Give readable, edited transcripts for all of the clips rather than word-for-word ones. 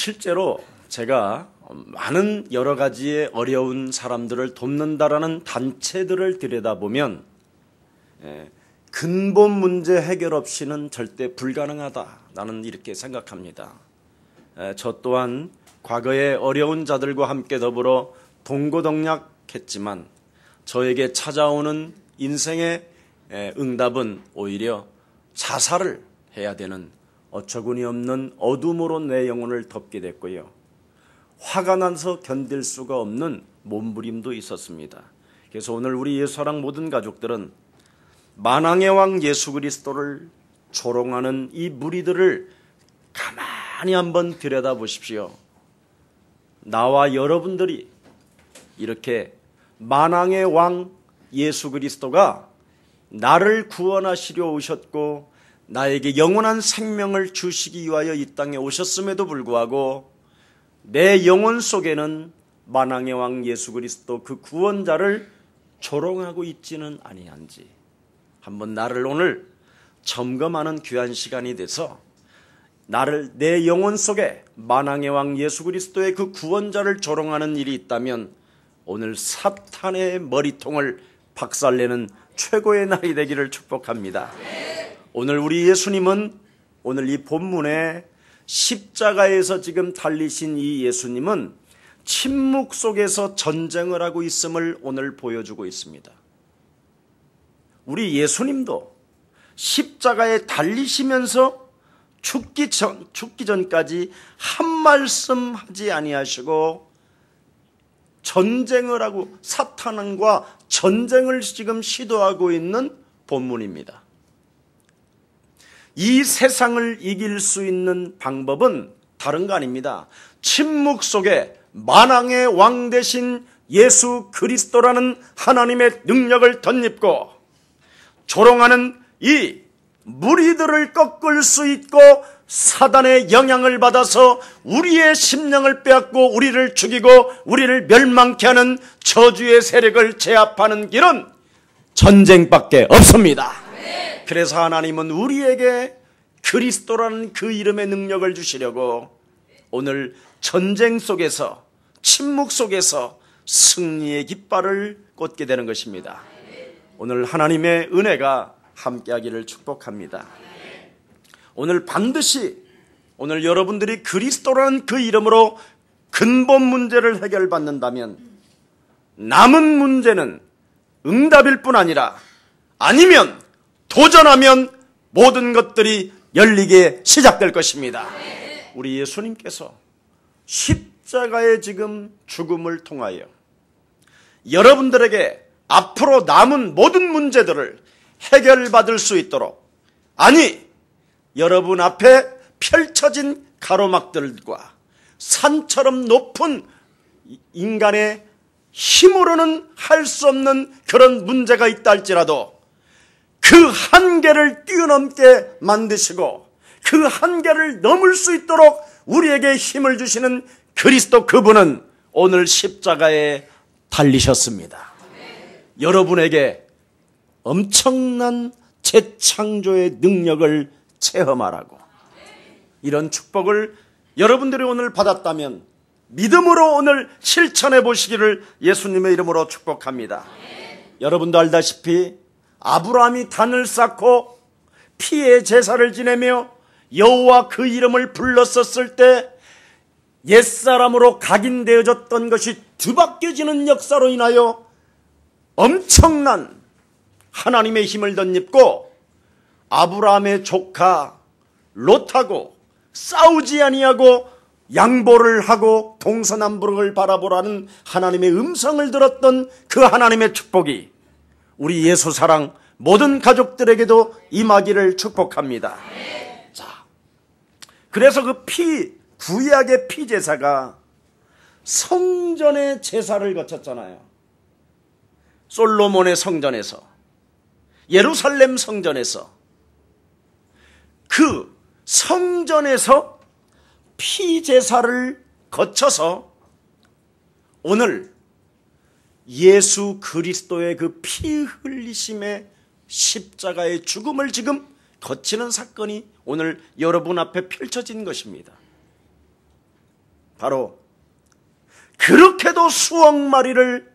실제로 제가 많은 여러 가지의 어려운 사람들을 돕는다라는 단체들을 들여다보면 근본 문제 해결 없이는 절대 불가능하다, 나는 이렇게 생각합니다. 저 또한 과거에 어려운 자들과 함께 더불어 동고동락했지만 저에게 찾아오는 인생의 응답은 오히려 자살을 해야 되는 어처구니 없는 어둠으로 내 영혼을 덮게 됐고요. 화가 나서 견딜 수가 없는 몸부림도 있었습니다. 그래서 오늘 우리 예수사랑 모든 가족들은 만왕의 왕 예수 그리스도를 조롱하는 이 무리들을 가만히 한번 들여다보십시오. 나와 여러분들이 이렇게 만왕의 왕 예수 그리스도가 나를 구원하시려 오셨고 나에게 영원한 생명을 주시기 위하여 이 땅에 오셨음에도 불구하고 내 영혼 속에는 만왕의 왕 예수 그리스도 그 구원자를 조롱하고 있지는 아니한지 한번 나를 오늘 점검하는 귀한 시간이 돼서 내 영혼 속에 만왕의 왕 예수 그리스도의 그 구원자를 조롱하는 일이 있다면 오늘 사탄의 머리통을 박살내는 최고의 날이 되기를 축복합니다. 오늘 우리 예수님은 오늘 이 본문에 십자가에서 지금 달리신 이 예수님은 침묵 속에서 전쟁을 하고 있음을 오늘 보여주고 있습니다. 우리 예수님도 십자가에 달리시면서 죽기 전까지 한 말씀 하지 아니하시고 전쟁을 하고 사탄과 전쟁을 지금 시도하고 있는 본문입니다. 이 세상을 이길 수 있는 방법은 다른 거 아닙니다. 침묵 속에 만왕의 왕 되신 예수 그리스도라는 하나님의 능력을 덧입고 조롱하는 이 무리들을 꺾을 수 있고 사단의 영향을 받아서 우리의 심령을 빼앗고 우리를 죽이고 우리를 멸망케 하는 저주의 세력을 제압하는 길은 전쟁밖에 없습니다. 그래서 하나님은 우리에게 그리스도라는 그 이름의 능력을 주시려고 오늘 전쟁 속에서 침묵 속에서 승리의 깃발을 꽂게 되는 것입니다. 오늘 하나님의 은혜가 함께하기를 축복합니다. 오늘 반드시 오늘 여러분들이 그리스도라는 그 이름으로 근본 문제를 해결받는다면 남은 문제는 응답일 뿐 아니라 아니면 도전하면 모든 것들이 열리게 시작될 것입니다. 우리 예수님께서 십자가의 지금 죽음을 통하여 여러분들에게 앞으로 남은 모든 문제들을 해결받을 수 있도록, 아니 여러분 앞에 펼쳐진 가로막들과 산처럼 높은 인간의 힘으로는 할 수 없는 그런 문제가 있다 할지라도 그 한계를 뛰어넘게 만드시고 그 한계를 넘을 수 있도록 우리에게 힘을 주시는 그리스도, 그분은 오늘 십자가에 달리셨습니다. 여러분에게 엄청난 재창조의 능력을 체험하라고, 이런 축복을 여러분들이 오늘 받았다면 믿음으로 오늘 실천해 보시기를 예수님의 이름으로 축복합니다. 여러분도 알다시피 아브라함이 단을 쌓고 피의 제사를 지내며 여호와 그 이름을 불렀었을 때 옛사람으로 각인되어졌던 것이 뒤바뀌어지는 역사로 인하여 엄청난 하나님의 힘을 덧입고 아브라함의 조카 롯하고 싸우지 아니하고 양보를 하고 동서남북을 바라보라는 하나님의 음성을 들었던 그 하나님의 축복이 우리 예수사랑 모든 가족들에게도 임하기를 축복합니다. 자, 그래서 그 구약의 피제사가 성전의 제사를 거쳤잖아요. 솔로몬의 성전에서, 예루살렘 성전에서, 그 성전에서 피제사를 거쳐서 오늘 예수 그리스도의 그 피 흘리심의 십자가의 죽음을 지금 거치는 사건이 오늘 여러분 앞에 펼쳐진 것입니다. 바로 그렇게도 수억 마리를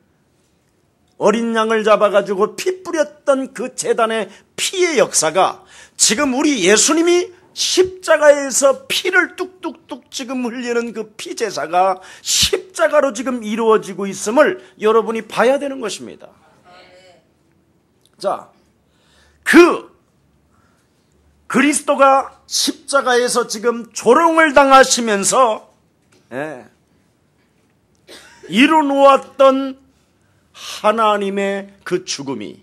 어린 양을 잡아가지고 피 뿌렸던 그 제단의 피의 역사가 지금 우리 예수님이 십자가에서 피를 뚝뚝뚝 지금 흘리는 그 피제사가 십자가로 지금 이루어지고 있음을 여러분이 봐야 되는 것입니다. 자, 그 그리스도가 십자가에서 지금 조롱을 당하시면서 이루어놓았던 하나님의 그 죽음이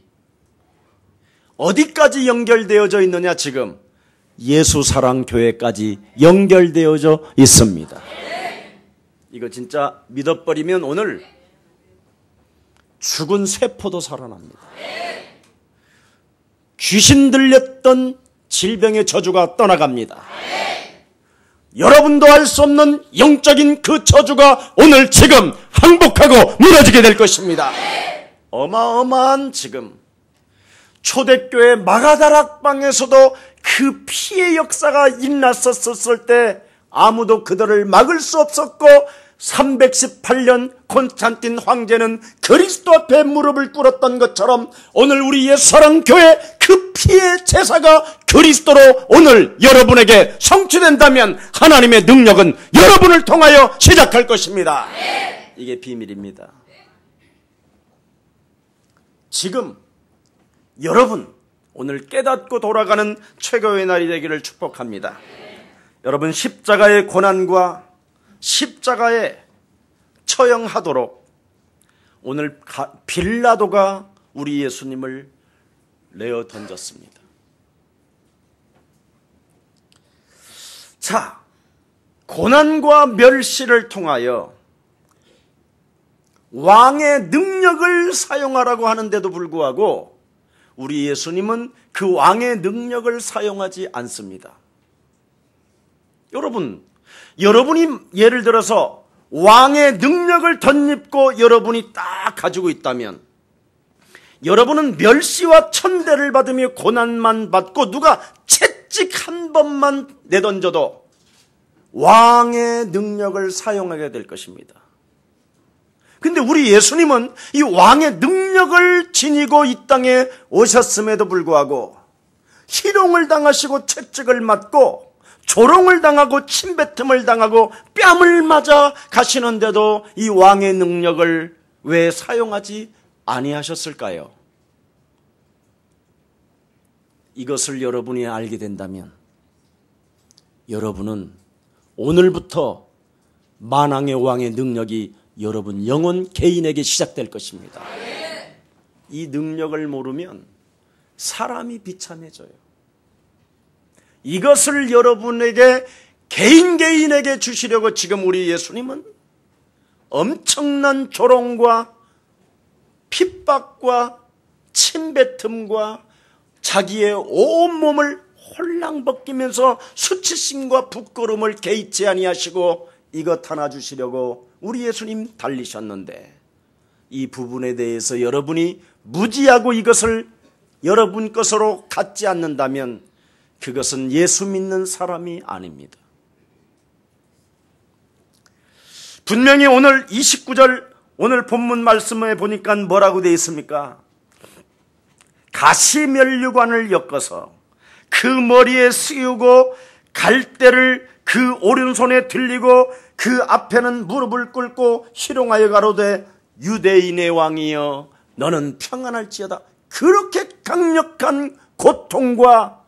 어디까지 연결되어져 있느냐? 지금 예수사랑교회까지 연결되어져 있습니다. 이거 진짜 믿어버리면 오늘 죽은 세포도 살아납니다. 귀신 들렸던 질병의 저주가 떠나갑니다. 여러분도 알 수 없는 영적인 그 저주가 오늘 지금 항복하고 무너지게 될 것입니다. 어마어마한 지금 초대교회 마가다락방에서도 그 피의 역사가 일어났었을 때 아무도 그들을 막을 수 없었고 318년 콘스탄틴 황제는 그리스도 앞에 무릎을 꿇었던 것처럼 오늘 우리 예수사랑교회 그 피의 제사가 그리스도로 오늘 여러분에게 성취된다면 하나님의 능력은 여러분을 통하여 시작할 것입니다. 이게 비밀입니다. 지금 여러분 오늘 깨닫고 돌아가는 최고의 날이 되기를 축복합니다. 여러분 십자가의 고난과 십자가에 처형하도록 오늘 빌라도가 우리 예수님을 내어 던졌습니다. 자, 고난과 멸시를 통하여 왕의 능력을 사용하라고 하는데도 불구하고 우리 예수님은 그 왕의 능력을 사용하지 않습니다. 여러분이 예를 들어서 왕의 능력을 덧입고 여러분이 딱 가지고 있다면 여러분은 멸시와 천대를 받으며 고난만 받고 누가 채찍 한 번만 내던져도 왕의 능력을 사용하게 될 것입니다. 근데 우리 예수님은 이 왕의 능력을 지니고 이 땅에 오셨음에도 불구하고 희롱을 당하시고 채찍을 맞고 조롱을 당하고 침뱉음을 당하고 뺨을 맞아 가시는데도 이 왕의 능력을 왜 사용하지 아니하셨을까요? 이것을 여러분이 알게 된다면 여러분은 오늘부터 만왕의 왕의 능력이 여러분 영혼 개인에게 시작될 것입니다. 이 능력을 모르면 사람이 비참해져요. 이것을 여러분에게 개인에게 주시려고 지금 우리 예수님은 엄청난 조롱과 핍박과 침뱉음과 자기의 온몸을 홀랑 벗기면서 수치심과 부끄러움을 개의치 아니하시고 이것 하나 주시려고 우리 예수님 달리셨는데 이 부분에 대해서 여러분이 무지하고 이것을 여러분 것으로 갖지 않는다면 그것은 예수 믿는 사람이 아닙니다. 분명히 오늘 29절 오늘 본문 말씀에 보니까 뭐라고 되어 있습니까? 가시면류관을 엮어서 그 머리에 씌우고 갈대를 그 오른손에 들리고 그 앞에는 무릎을 꿇고 희롱하여 가로되 유대인의 왕이여 너는 평안할지어다. 그렇게 강력한 고통과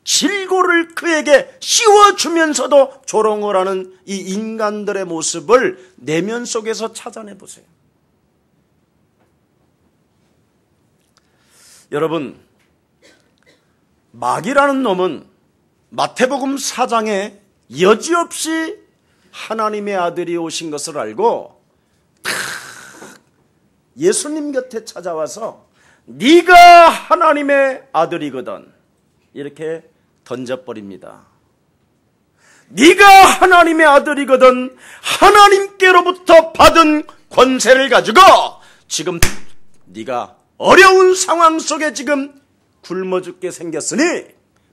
질고를 그에게 씌워주면서도 조롱을 하는 이 인간들의 모습을 내면 속에서 찾아내보세요. 여러분, 마귀라는 놈은 마태복음 4장에 여지없이 하나님의 아들이 오신 것을 알고 예수님 곁에 찾아와서 네가 하나님의 아들이거든 이렇게 던져버립니다. 네가 하나님의 아들이거든 하나님께로부터 받은 권세를 가지고 지금 네가 어려운 상황 속에 지금 굶어 죽게 생겼으니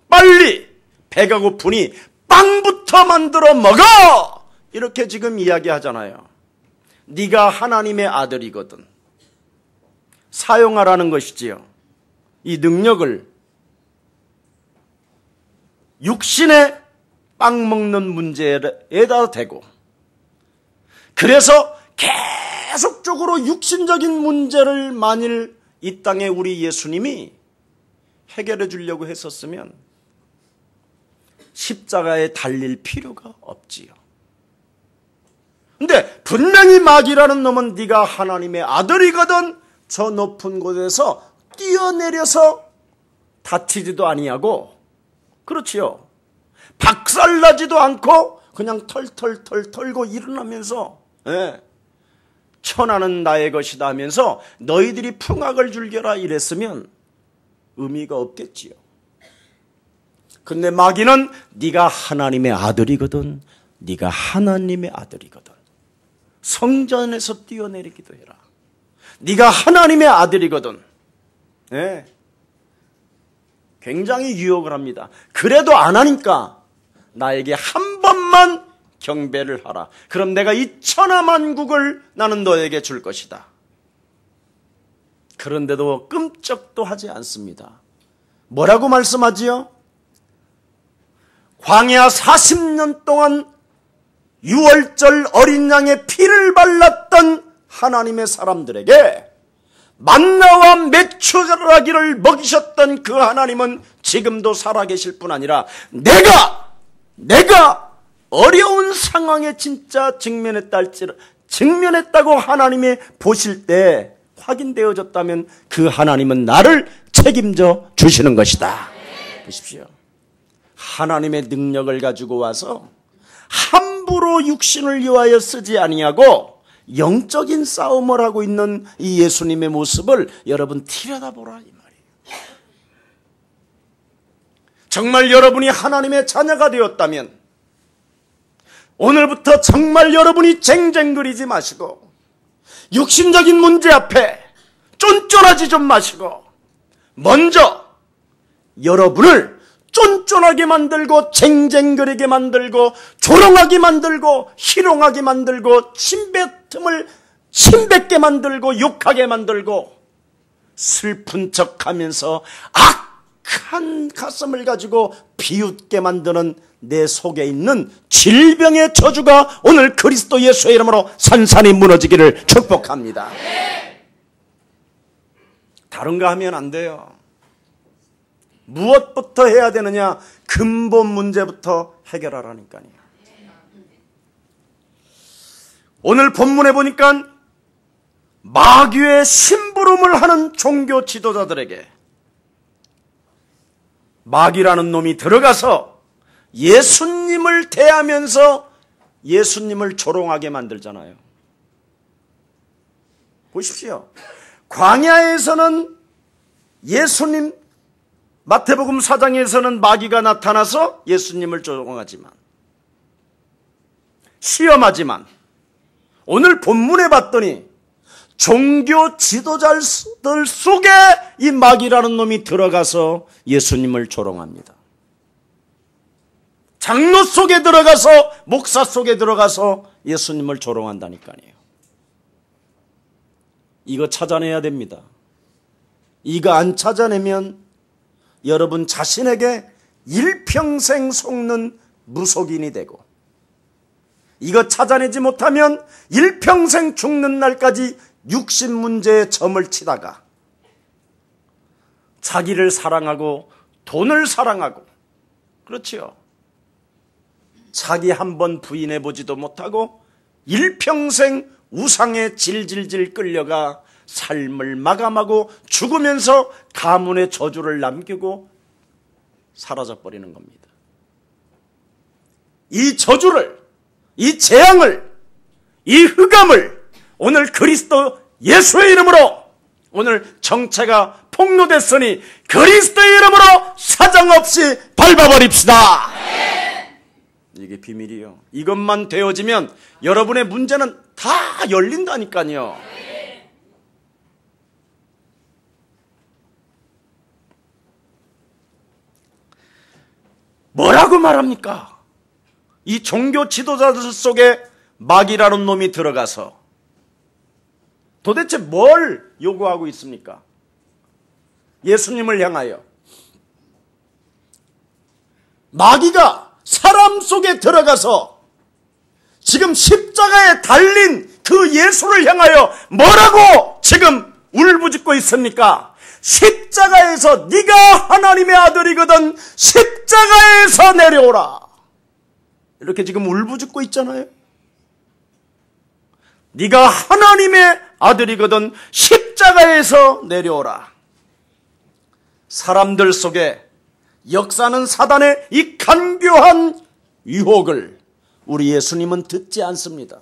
빨리 배가 고프니 빵부터 만들어 먹어! 이렇게 지금 이야기하잖아요. 네가 하나님의 아들이거든. 사용하라는 것이지요. 이 능력을 육신의 빵 먹는 문제에다 대고, 그래서 계속적으로 육신적인 문제를 만일 이 땅에 우리 예수님이 해결해 주려고 했었으면 십자가에 달릴 필요가 없지요. 근데 분명히 마귀라는 놈은 네가 하나님의 아들이거든 저 높은 곳에서 뛰어내려서 다치지도 아니하고, 그렇지요, 박살나지도 않고 그냥 털털털 털고 일어나면서, 천하는 나의 것이다 하면서 너희들이 풍악을 즐겨라 이랬으면 의미가 없겠지요. 근데 마귀는 네가 하나님의 아들이거든, 네가 하나님의 아들이거든, 성전에서 뛰어내리기도 해라, 네가 하나님의 아들이거든. 굉장히 유혹을 합니다. 그래도 안 하니까 나에게 한 번만 경배를 하라. 그럼 내가 이 천하만국을 나는 너에게 줄 것이다. 그런데도 끔찍도 하지 않습니다. 뭐라고 말씀하지요? 광야 40년 동안 유월절 어린 양의 피를 발랐던 하나님의 사람들에게 만나와 메추라기를 먹이셨던 그 하나님은 지금도 살아계실 뿐 아니라 내가 어려운 상황에 진짜 직면했다고 하나님이 보실 때 확인되어졌다면 그 하나님은 나를 책임져 주시는 것이다. 보십시오. 하나님의 능력을 가지고 와서 함부로 육신을 위하여 쓰지 아니하고 영적인 싸움을 하고 있는 이 예수님의 모습을 여러분 들여다보라 이 말이에요. 정말 여러분이 하나님의 자녀가 되었다면 오늘부터 정말 여러분이 쟁쟁거리지 마시고 육신적인 문제 앞에 쫀쫀하지 좀 마시고 먼저 여러분을 쫀쫀하게 만들고 쟁쟁거리게 만들고 조롱하게 만들고 희롱하게 만들고 침뱉게 만들고 욕하게 만들고 슬픈 척하면서 악한 가슴을 가지고 비웃게 만드는 내 속에 있는 질병의 저주가 오늘 그리스도 예수의 이름으로 산산이 무너지기를 축복합니다. 다른 거 하면 안 돼요. 무엇부터 해야 되느냐? 근본 문제부터 해결하라니까요. 오늘 본문에 보니까 마귀의 심부름을 하는 종교 지도자들에게 마귀라는 놈이 들어가서 예수님을 대하면서 예수님을 조롱하게 만들잖아요. 보십시오. 광야에서는 예수님, 마태복음 4장에서는 마귀가 나타나서 예수님을 조롱하지만, 시험하지만, 오늘 본문에 봤더니 종교 지도자들 속에 이 마귀라는 놈이 들어가서 예수님을 조롱합니다. 장로 속에 들어가서, 목사 속에 들어가서 예수님을 조롱한다니까요. 이거 찾아내야 됩니다. 이거 안 찾아내면 여러분 자신에게 일평생 속는 무속인이 되고, 이거 찾아내지 못하면 일평생 죽는 날까지 육신 문제에 점을 치다가 자기를 사랑하고 돈을 사랑하고, 그렇지요, 자기 한번 부인해보지도 못하고 일평생 우상에 질질질 끌려가 삶을 마감하고 죽으면서 가문의 저주를 남기고 사라져버리는 겁니다. 이 저주를, 이 재앙을, 이 흑암을 오늘 그리스도 예수의 이름으로, 오늘 정체가 폭로됐으니 그리스도의 이름으로 사정없이 밟아버립시다. 이게 비밀이요. 이것만 되어지면 여러분의 문제는 다 열린다니까요. 뭐라고 말합니까? 이 종교 지도자들 속에 마귀라는 놈이 들어가서 도대체 뭘 요구하고 있습니까? 예수님을 향하여 마귀가 사람 속에 들어가서 지금 십자가에 달린 그 예수를 향하여 뭐라고 지금 울부짖고 있습니까? 십자가에서 네가 하나님의 아들이거든 십자가에서 내려오라. 이렇게 지금 울부짖고 있잖아요. 네가 하나님의 아들이거든 십자가에서 내려오라. 사람들 속에 역사는 사단의 이 간교한 유혹을 우리 예수님은 듣지 않습니다.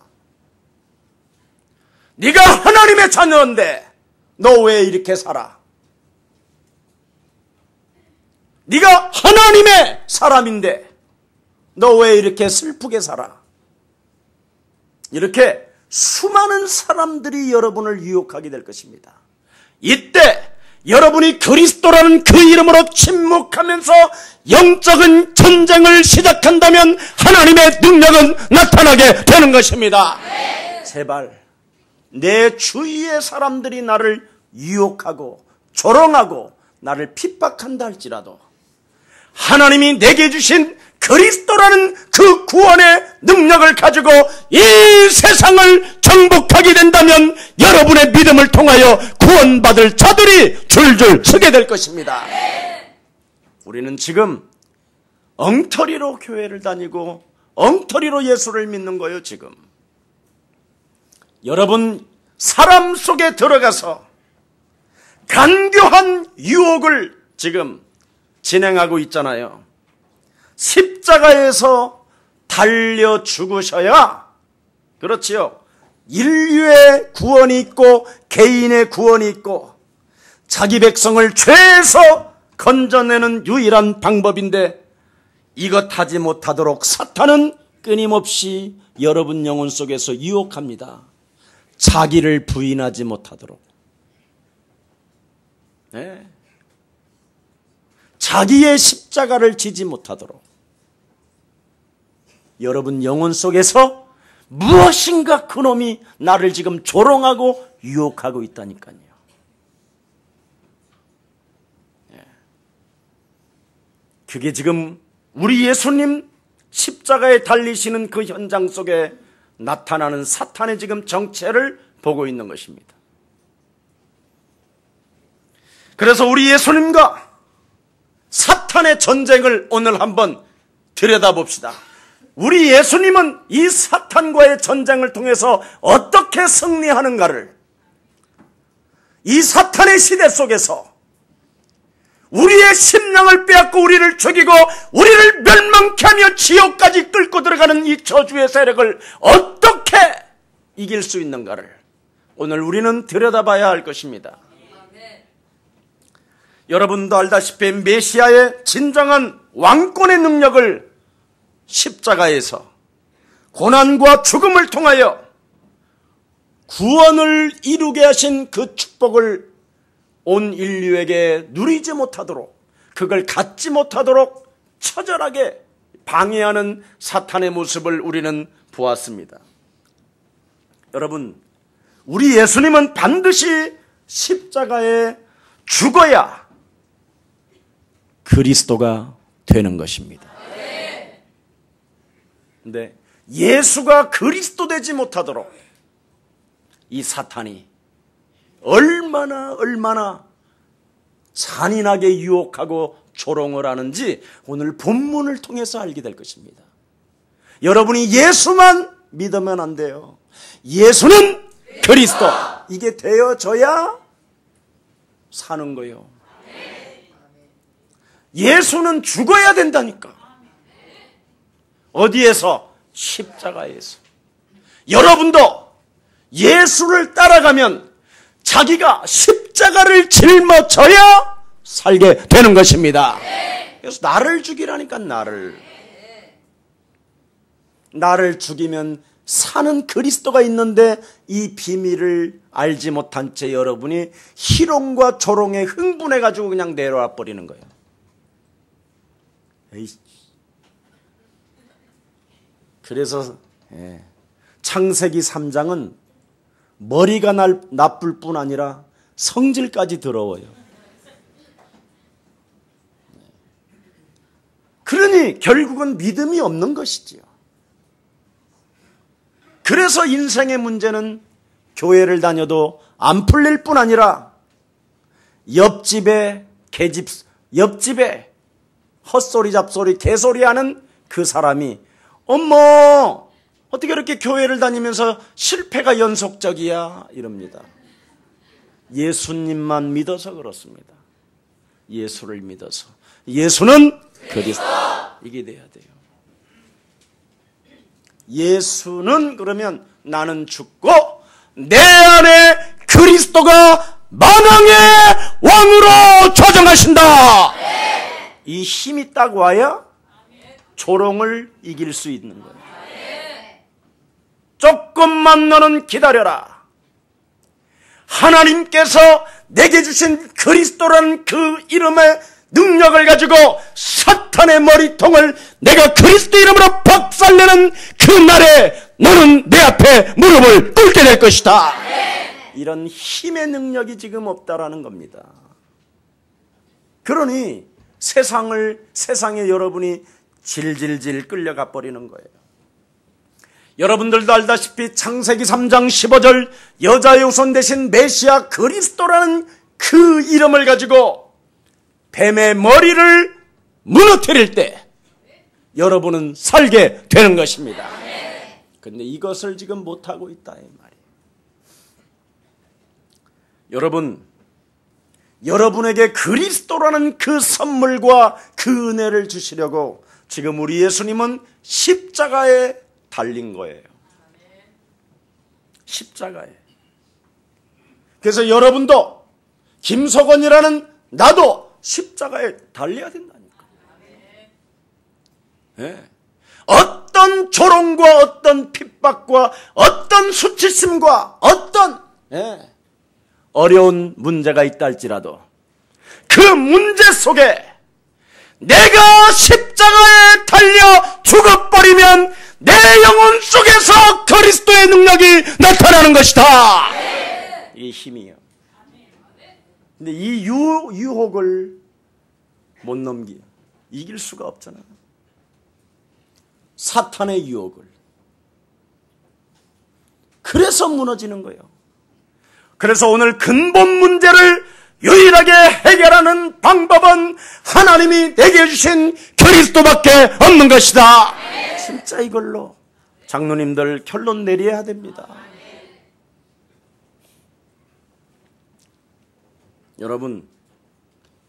네가 하나님의 자녀인데 너 왜 이렇게 살아? 네가 하나님의 사람인데 너 왜 이렇게 슬프게 살아? 이렇게 수많은 사람들이 여러분을 유혹하게 될 것입니다. 이때 여러분이 그리스도라는 그 이름으로 침묵하면서 영적인 전쟁을 시작한다면 하나님의 능력은 나타나게 되는 것입니다. 제발 내 주위의 사람들이 나를 유혹하고 조롱하고 나를 핍박한다 할지라도 하나님이 내게 주신 그리스도라는 그 구원의 능력을 가지고 이 세상을 정복하게 된다면 여러분의 믿음을 통하여 구원받을 자들이 줄줄 서게 될 것입니다. 우리는 지금 엉터리로 교회를 다니고 엉터리로 예수를 믿는 거예요. 지금 여러분 사람 속에 들어가서 간교한 유혹을 지금 진행하고 있잖아요. 십자가에서 달려 죽으셔야, 그렇지요, 인류의 구원이 있고 개인의 구원이 있고 자기 백성을 죄에서 건져내는 유일한 방법인데 이것 하지 못하도록 사탄은 끊임없이 여러분 영혼 속에서 유혹합니다. 자기를 부인하지 못하도록. 네. 자기의 십자가를 지지 못하도록. 여러분 영혼 속에서 무엇인가 그놈이 나를 지금 조롱하고 유혹하고 있다니까요. 그게 지금 우리 예수님 십자가에 달리시는 그 현장 속에 나타나는 사탄의 지금 정체를 보고 있는 것입니다. 그래서 우리 예수님과 사탄의 전쟁을 오늘 한번 들여다봅시다. 우리 예수님은 이 사탄과의 전쟁을 통해서 어떻게 승리하는가를, 이 사탄의 시대 속에서 우리의 심령을 빼앗고 우리를 죽이고 우리를 멸망케 하며 지옥까지 끌고 들어가는 이 저주의 세력을 어떻게 이길 수 있는가를 오늘 우리는 들여다봐야 할 것입니다. 여러분도 알다시피 메시아의 진정한 왕권의 능력을 십자가에서 고난과 죽음을 통하여 구원을 이루게 하신 그 축복을 온 인류에게 누리지 못하도록, 그걸 갖지 못하도록 처절하게 방해하는 사탄의 모습을 우리는 보았습니다. 여러분, 우리 예수님은 반드시 십자가에 죽어야 그리스도가 되는 것입니다. 근데 예수가 그리스도 되지 못하도록 이 사탄이 얼마나 잔인하게 유혹하고 조롱을 하는지 오늘 본문을 통해서 알게 될 것입니다. 여러분이 예수만 믿으면 안 돼요. 예수는 그리스도. 이게 되어져야 사는 거예요. 예수는 죽어야 된다니까. 어디에서? 십자가에서. 여러분도 예수를 따라가면 자기가 십자가를 짊어져야 살게 되는 것입니다. 그래서 나를 죽이라니까. 나를 죽이면 사는 그리스도가 있는데 이 비밀을 알지 못한 채 여러분이 희롱과 조롱에 흥분해가지고 그냥 내려와 버리는 거예요. 에이. 그래서 창세기 3장은 머리가 나쁠 뿐 아니라 성질까지 더러워요. 그러니 결국은 믿음이 없는 것이지요. 그래서 인생의 문제는 교회를 다녀도 안 풀릴 뿐 아니라 옆집에 헛소리 잡소리 개소리 하는 그 사람이 어머 어떻게 이렇게 교회를 다니면서 실패가 연속적이야 이럽니다. 예수님만 믿어서 그렇습니다. 예수를 믿어서. 예수는 그리스도. 이게 돼야 돼요. 예수는 그러면 나는 죽고 내 안에 그리스도가 만왕의 왕으로 조정하신다. 이 힘이 딱 와야 조롱을 이길 수 있는 거예요. 조금만 너는 기다려라. 하나님께서 내게 주신 그리스도라는 그 이름의 능력을 가지고 사탄의 머리통을 내가 그리스도 이름으로 박살내는 그날에 너는 내 앞에 무릎을 꿇게 될 것이다. 이런 힘의 능력이 지금 없다라는 겁니다. 그러니 세상에 여러분이 질질질 끌려가 버리는 거예요. 여러분들도 알다시피 창세기 3장 15절 여자의 후손 대신 메시아 그리스도라는 그 이름을 가지고 뱀의 머리를 무너뜨릴 때 여러분은 살게 되는 것입니다. 그런데 이것을 지금 못하고 있다 이 말이에요. 여러분에게 그리스도라는 그 선물과 그 은혜를 주시려고 지금 우리 예수님은 십자가에 달린 거예요. 십자가에. 그래서 여러분도 김석원이라는 나도 십자가에 달려야 된다니까. 네. 어떤 조롱과 어떤 핍박과 어떤 수치심과 어떤 어려운 문제가 있다 할지라도 그 문제 속에 내가 십자가에 달려 죽어버리면 내 영혼 속에서 그리스도의 능력이 나타나는 것이다. 이 힘이요. 근데 이 유혹을 못 이길 수가 없잖아요. 사탄의 유혹을. 그래서 무너지는 거예요. 그래서 오늘 근본 문제를 유일하게 해결하는 방법은 하나님이 내게 주신 그리스도밖에 없는 것이다. 진짜 이걸로 장로님들 결론 내려야 됩니다. 여러분,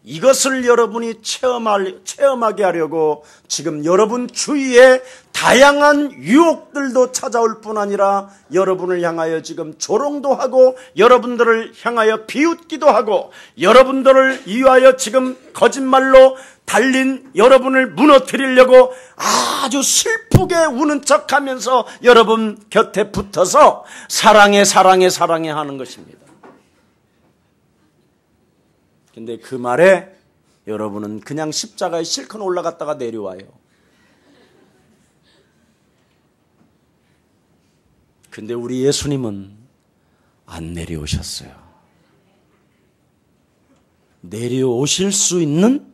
이것을 여러분이 체험하게 하려고 지금 여러분 주위에 다양한 유혹들도 찾아올 뿐 아니라 여러분을 향하여 지금 조롱도 하고 여러분들을 향하여 비웃기도 하고 여러분들을 위하여 지금 거짓말로 달린 여러분을 무너뜨리려고 아주 슬프게 우는 척하면서 여러분 곁에 붙어서 사랑해 하는 것입니다. 근데 그 말에 여러분은 그냥 십자가에 실컷 올라갔다가 내려와요. 근데 우리 예수님은 안 내려오셨어요. 내려오실 수 있는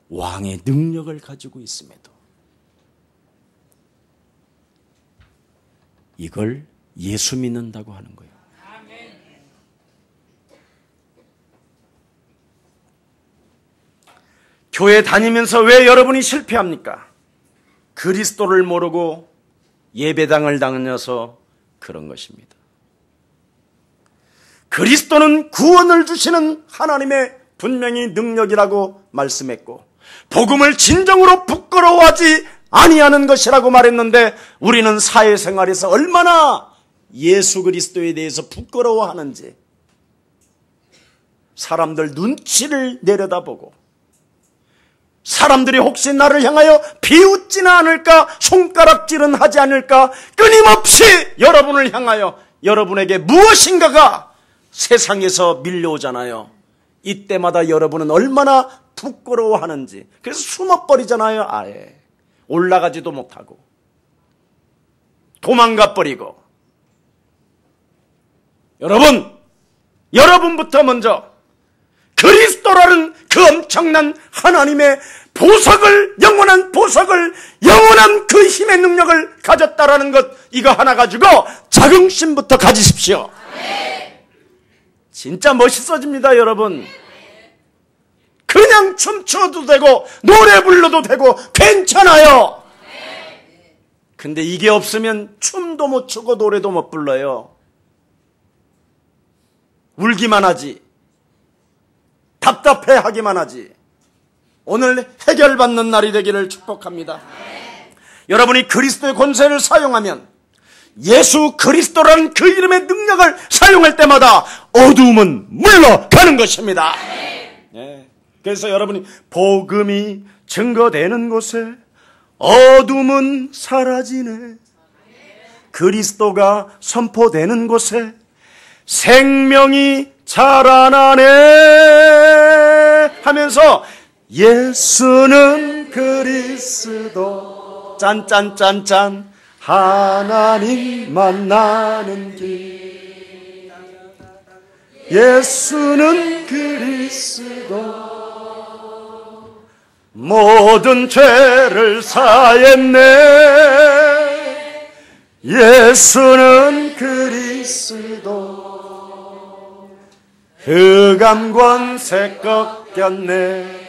왕의 능력을 가지고 있음에도 이걸 예수 믿는다고 하는 거예요. 교회 다니면서 왜 여러분이 실패합니까? 그리스도를 모르고 예배당을 다녀서 그런 것입니다. 그리스도는 구원을 주시는 하나님의 분명히 능력이라고 말씀했고 복음을 진정으로 부끄러워하지 아니하는 것이라고 말했는데 우리는 사회생활에서 얼마나 예수 그리스도에 대해서 부끄러워하는지 사람들 눈치를 내려다보고 사람들이 혹시 나를 향하여 비웃지는 않을까 손가락질은 하지 않을까 끊임없이 여러분을 향하여 여러분에게 무엇인가가 세상에서 밀려오잖아요. 이때마다 여러분은 얼마나 부끄러워하는지 그래서 숨어버리잖아요. 아예 올라가지도 못하고 도망가 버리고. 여러분부터 먼저 그리스도라는 그 엄청난 하나님의 보석을, 영원한 보석을, 영원한 그 힘의 능력을 가졌다라는 것, 이거 하나 가지고 자긍심부터 가지십시오. 진짜 멋있어집니다, 여러분. 그냥 춤춰도 되고 노래 불러도 되고 괜찮아요. 근데 이게 없으면 춤도 못 추고 노래도 못 불러요. 울기만 하지. 답답해하기만 하지. 오늘 해결받는 날이 되기를 축복합니다. 여러분이 그리스도의 권세를 사용하면, 예수 그리스도라는 그 이름의 능력을 사용할 때마다 어두움은 물러가는 것입니다. 네. 그래서 여러분이 복음이 증거되는 곳에 어둠은 사라지네, 그리스도가 선포되는 곳에 생명이 자라나네 하면서 예수는 그리스도 짠짠짠짠 하나님 만나는 길, 예수는 그리스도 모든 죄를 사했네, 예수는 그리스도 흑암권세 꺾였네,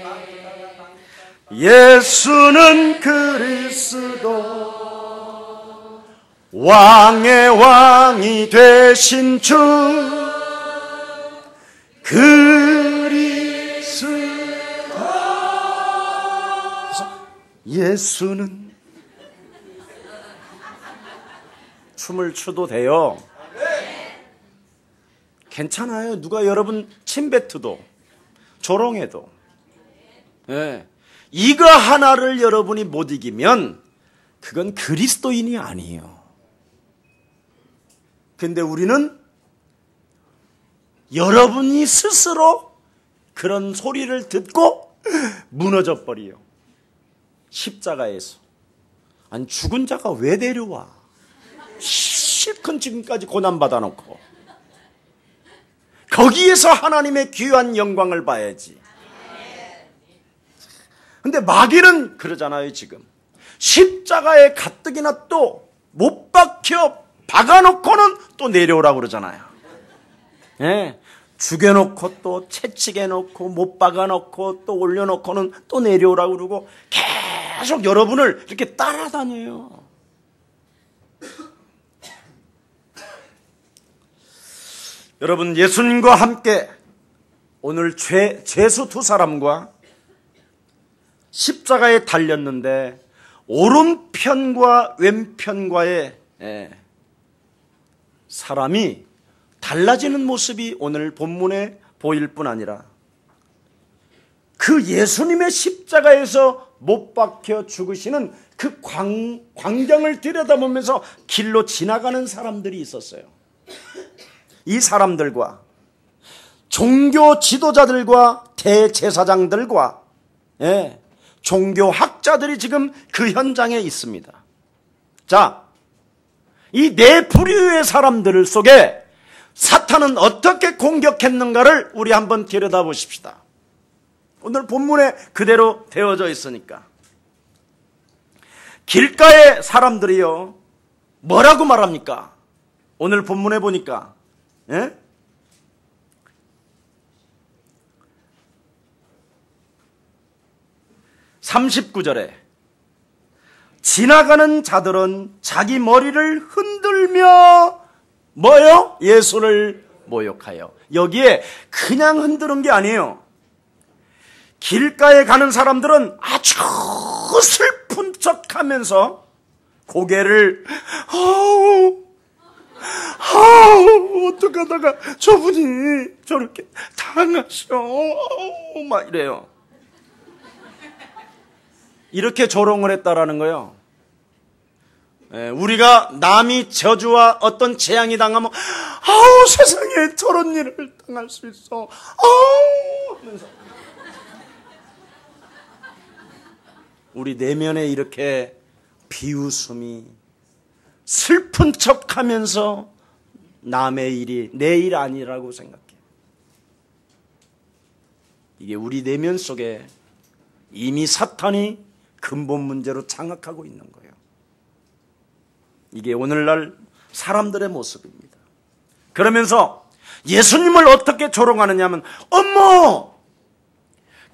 예수는 그리스도 왕의 왕이 되신 주 그리스도. 예수는 춤을 추도 돼요. 괜찮아요. 누가 여러분 침뱉어도 조롱해도. 네. 이거 하나를 여러분이 못 이기면 그건 그리스도인이 아니에요. 근데 우리는 여러분이 스스로 그런 소리를 듣고 무너져 버려요. 십자가에서. 아니, 죽은 자가 왜 데려와? 실컷 지금까지 고난받아 놓고. 거기에서 하나님의 귀한 영광을 봐야지. 근데 마귀는 그러잖아요, 지금. 십자가에 가뜩이나 또 못 박혀 박아놓고는 또 내려오라고 그러잖아요. 예. 죽여놓고 또 채찍해놓고 못 박아놓고 또 올려놓고는 또 내려오라고 그러고 계속 여러분을 이렇게 따라다녀요. 여러분, 예수님과 함께 오늘 죄수 두 사람과 십자가에 달렸는데 오른편과 왼편과의 사람이 달라지는 모습이 오늘 본문에 보일 뿐 아니라 그 예수님의 십자가에서 못 박혀 죽으시는 그 광경을 들여다보면서 길로 지나가는 사람들이 있었어요. 이 사람들과 종교 지도자들과 대제사장들과 종교학자들이 지금 그 현장에 있습니다. 자, 이 네 부류의 사람들 속에 사탄은 어떻게 공격했는가를 우리 한번 들여다보십시다. 오늘 본문에 그대로 되어져 있으니까. 길가의 사람들이요, 뭐라고 말합니까? 오늘 본문에 보니까 39절에 지나가는 자들은 자기 머리를 흔들며 뭐요? 예수를 모욕하여. 여기에 그냥 흔드는 게 아니에요. 길가에 가는 사람들은 아주 슬픈 척하면서 고개를 어떡하다가 저분이 저렇게 당하셔 막 이래요. 이렇게 조롱을 했다라는 거예요. 우리가 남이 저주와 어떤 재앙이 당하면 세상에 저런 일을 당할 수 있어 하면서 우리 내면에 이렇게 비웃음이 슬픈 척하면서 남의 일이 내 일 아니라고 생각해. 이게 우리 내면 속에 이미 사탄이 근본 문제로 장악하고 있는 거예요. 이게 오늘날 사람들의 모습입니다. 그러면서 예수님을 어떻게 조롱하느냐 하면, 어머!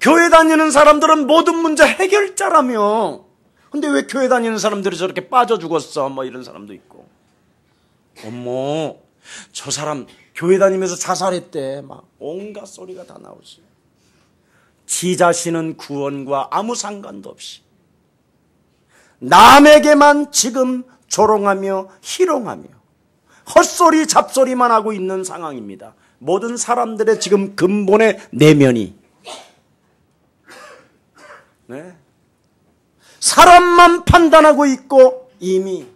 교회 다니는 사람들은 모든 문제 해결자라며. 근데 왜 교회 다니는 사람들이 저렇게 빠져 죽었어? 뭐 이런 사람도 있고. 어머, 저 사람 교회 다니면서 자살했대. 막 온갖 소리가 다 나오지. 지 자신은 구원과 아무 상관도 없이 남에게만 지금 조롱하며 희롱하며 헛소리 잡소리만 하고 있는 상황입니다. 모든 사람들의 지금 근본의 내면이, 네, 사람만 판단하고 있고 이미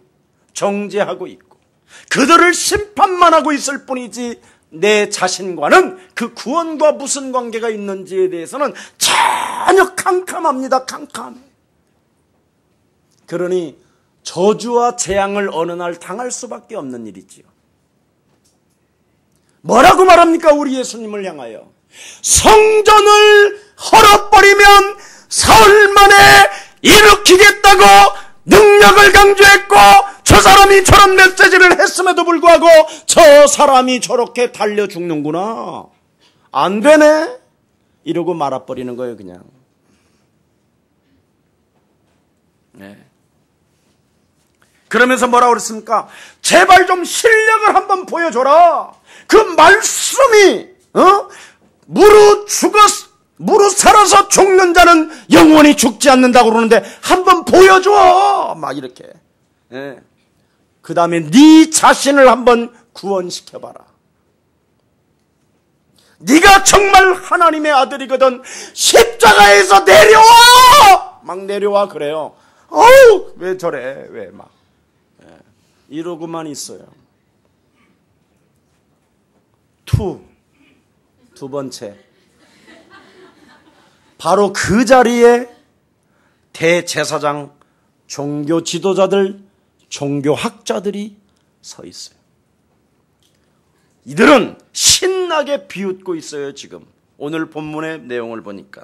정죄하고 있고 그들을 심판만 하고 있을 뿐이지 내 자신과는 그 구원과 무슨 관계가 있는지에 대해서는 전혀 캄캄합니다. 캄캄해. 그러니 저주와 재앙을 어느 날 당할 수밖에 없는 일이지요. 뭐라고 말합니까? 우리 예수님을 향하여 성전을 헐어버리면 사흘 만에 일으키겠다고 능력을 강조했고, 저 사람이 저런 메시지를 했음에도 불구하고 저 사람이 저렇게 달려 죽는구나, 안 되네 이러고 말아버리는 거예요. 그냥. 네. 그러면서 뭐라고 그랬습니까? 제발 좀 실력을 한번 보여줘라. 그 말씀이 무릇 살아서 죽는 자는 영원히 죽지 않는다고 그러는데 한번 보여줘. 막 이렇게. 예. 그 다음에 네 자신을 한번 구원시켜봐라. 네가 정말 하나님의 아들이거든 십자가에서 내려와. 막 내려와 그래요. 어우, 왜 저래? 왜 막. 예. 이러고만 있어요. 두 번째. 바로 그 자리에 대제사장, 종교 지도자들, 종교학자들이 서 있어요. 이들은 신나게 비웃고 있어요. 지금 오늘 본문의 내용을 보니까.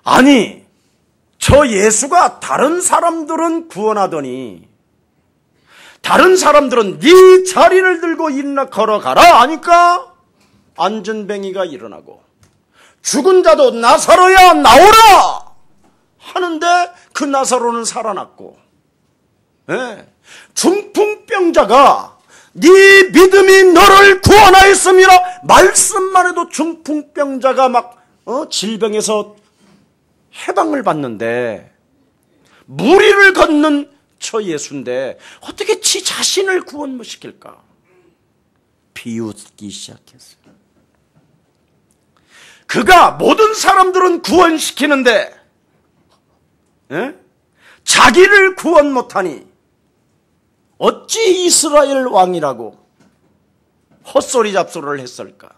아니, 저 예수가 다른 사람들은 구원하더니 다른 사람들은 네 자리를 들고 일어나 걸어가라 하니까 안전뱅이가 일어나고 죽은 자도 나사로야 나오라 하는데 그 나사로는 살아났고, 네. 중풍병자가 네 믿음이 너를 구원하였음이라 말씀만 해도 중풍병자가 막 질병에서 해방을 받는데, 무리를 걷는 저 예수인데 어떻게 지 자신을 구원 못 시킬까? 비웃기 시작했어요. 그가 모든 사람들은 구원시키는데 자기를 구원 못하니 어찌 이스라엘 왕이라고 헛소리 잡소리를 했을까?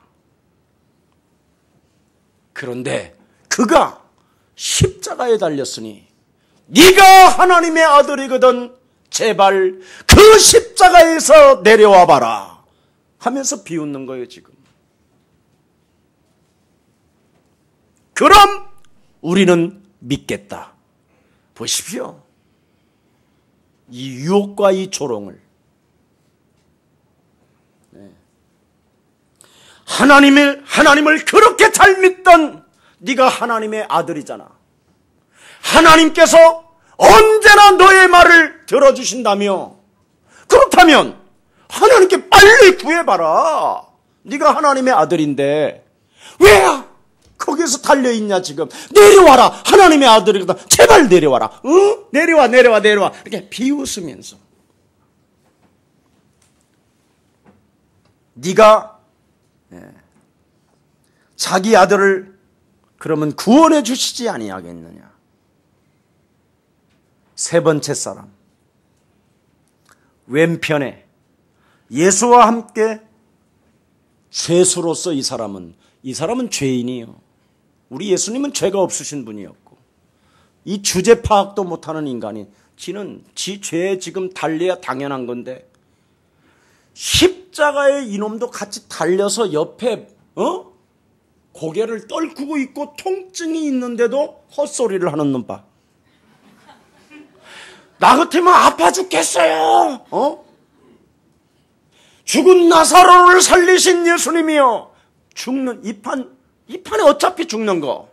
그런데 그가 십자가에 달렸으니 네가 하나님의 아들이거든 제발 그 십자가에서 내려와 봐라 하면서 비웃는 거예요. 지금. 그럼 우리는 믿겠다. 보십시오. 이 유혹과 이 조롱을. 하나님을 그렇게 잘 믿던 네가 하나님의 아들이잖아. 하나님께서 언제나 너의 말을 들어주신다며. 그렇다면 하나님께 빨리 구해봐라. 네가 하나님의 아들인데 왜 거기에서 달려있냐 지금. 내려와라. 하나님의 아들이거든. 제발 내려와라. 응? 내려와. 이렇게 비웃으면서. 네가 자기 아들을 그러면 구원해 주시지 아니하겠느냐. 세 번째 사람. 왼편에 예수와 함께 죄수로서 이 사람은 죄인이에요. 우리 예수님은 죄가 없으신 분이었고 이 주제 파악도 못하는 인간이 지는 지 죄에 지금 달려야 당연한 건데 십자가에 이놈도 같이 달려서 옆에 고개를 떨구고 있고 통증이 있는데도 헛소리를 하는 놈 봐. 나 같으면 아파 죽겠어요. 죽은 나사로를 살리신 예수님이요. 죽는 이 판에 어차피 죽는 거.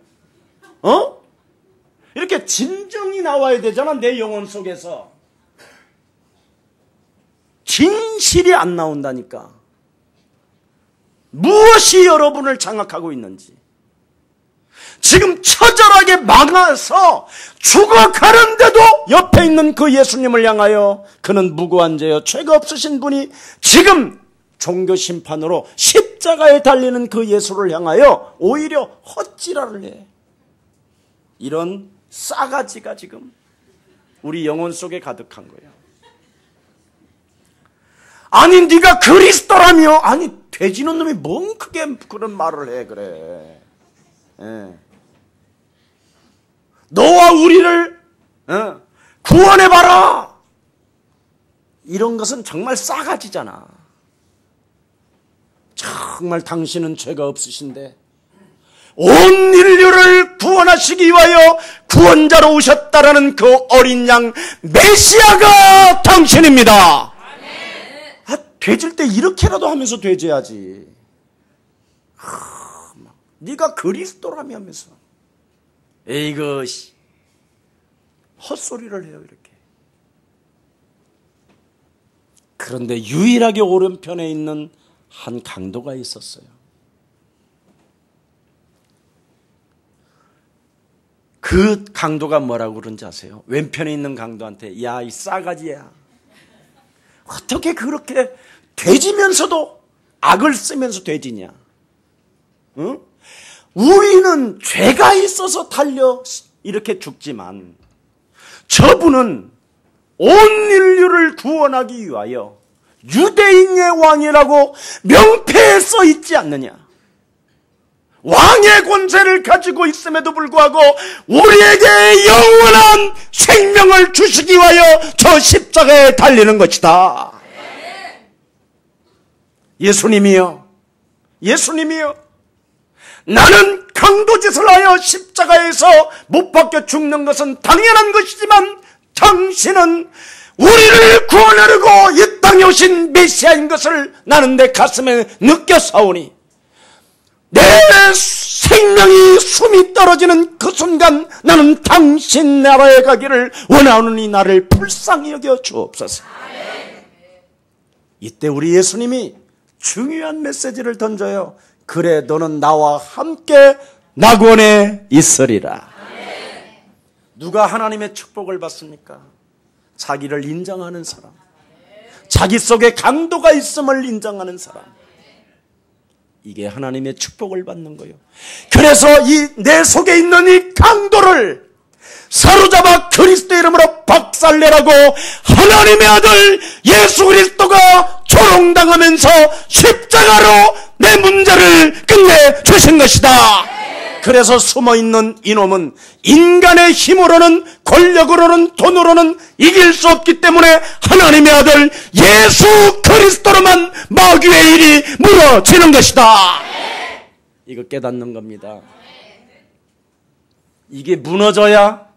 이렇게 진정이 나와야 되잖아, 내 영혼 속에서. 진실이 안 나온다니까. 무엇이 여러분을 장악하고 있는지. 지금 처절하게 망해서 죽어가는데도 옆에 있는 그 예수님을 향하여 그는 무고한 죄여 죄가 없으신 분이 지금 종교 심판으로 십자가에 달리는 그 예수를 향하여 오히려 헛지랄을 해. 이런 싸가지가 지금 우리 영혼 속에 가득한 거예요. 아니 네가 그리스도라며. 아니 돼지는 놈이 뭔 크게 그런 말을 해. 그래. 너와 우리를 구원해봐라. 이런 것은 정말 싸가지잖아. 정말 당신은 죄가 없으신데 온 인류를 구원하시기 위하여 구원자로 오셨다라는 그 어린 양 메시아가 당신입니다. 돼질 때 이렇게라도 하면서 돼져야지. 네가 그리스도라며 하면서 에이그 헛소리를 해요 이렇게. 그런데 유일하게 오른편에 있는 한 강도가 있었어요. 그 강도가 뭐라고 그런지 아세요? 왼편에 있는 강도한테 야 이 싸가지야, 어떻게 그렇게 돼지면서도 악을 쓰면서 돼지냐? 응? 우리는 죄가 있어서 달려 이렇게 죽지만 저분은 온 인류를 구원하기 위하여 유대인의 왕이라고 명패에 써 있지 않느냐? 왕의 권세를 가지고 있음에도 불구하고 우리에게 영원한 생명을 주시기 위하여 저 십자가에 달리는 것이다. 예수님이요, 예수님이요, 나는 강도짓을 하여 십자가에서 못 박혀 죽는 것은 당연한 것이지만 당신은 우리를 구원하려고 이 땅에 오신 메시아인 것을 나는 내 가슴에 느꼈사오니 내 생명이 숨이 떨어지는 그 순간 나는 당신 나라에 가기를 원하오니 나를 불쌍히 여겨 주옵소서. 이때 우리 예수님이 중요한 메시지를 던져요. 그래 너는 나와 함께 낙원에 있으리라. 누가 하나님의 축복을 받습니까? 자기를 인정하는 사람, 자기 속에 강도가 있음을 인정하는 사람, 이게 하나님의 축복을 받는 거예요. 그래서 이 내 속에 있는 이 강도를 사로잡아 그리스도 이름으로 박살내라고 하나님의 아들 예수 그리스도가 조롱당하면서 십자가로 내 문제를 끝내 주신 것이다. 그래서 숨어있는 이놈은 인간의 힘으로는 권력으로는 돈으로는 이길 수 없기 때문에 하나님의 아들 예수 그리스도로만 마귀의 일이 무너지는 것이다. 이거 깨닫는 겁니다. 이게 무너져야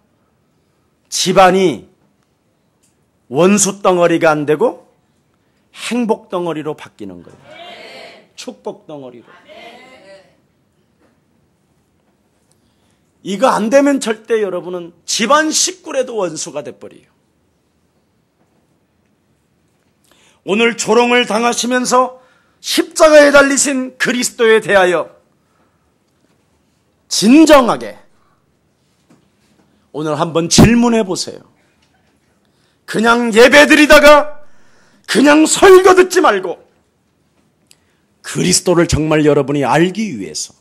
집안이 원수 덩어리가 안 되고 행복 덩어리로 바뀌는 거예요. 축복 덩어리로. 이거 안 되면 절대 여러분은 집안 식구라도 원수가 돼버려요. 오늘 조롱을 당하시면서 십자가에 달리신 그리스도에 대하여 진정하게 오늘 한번 질문해 보세요. 그냥 예배드리다가 그냥 설교 듣지 말고 그리스도를 정말 여러분이 알기 위해서,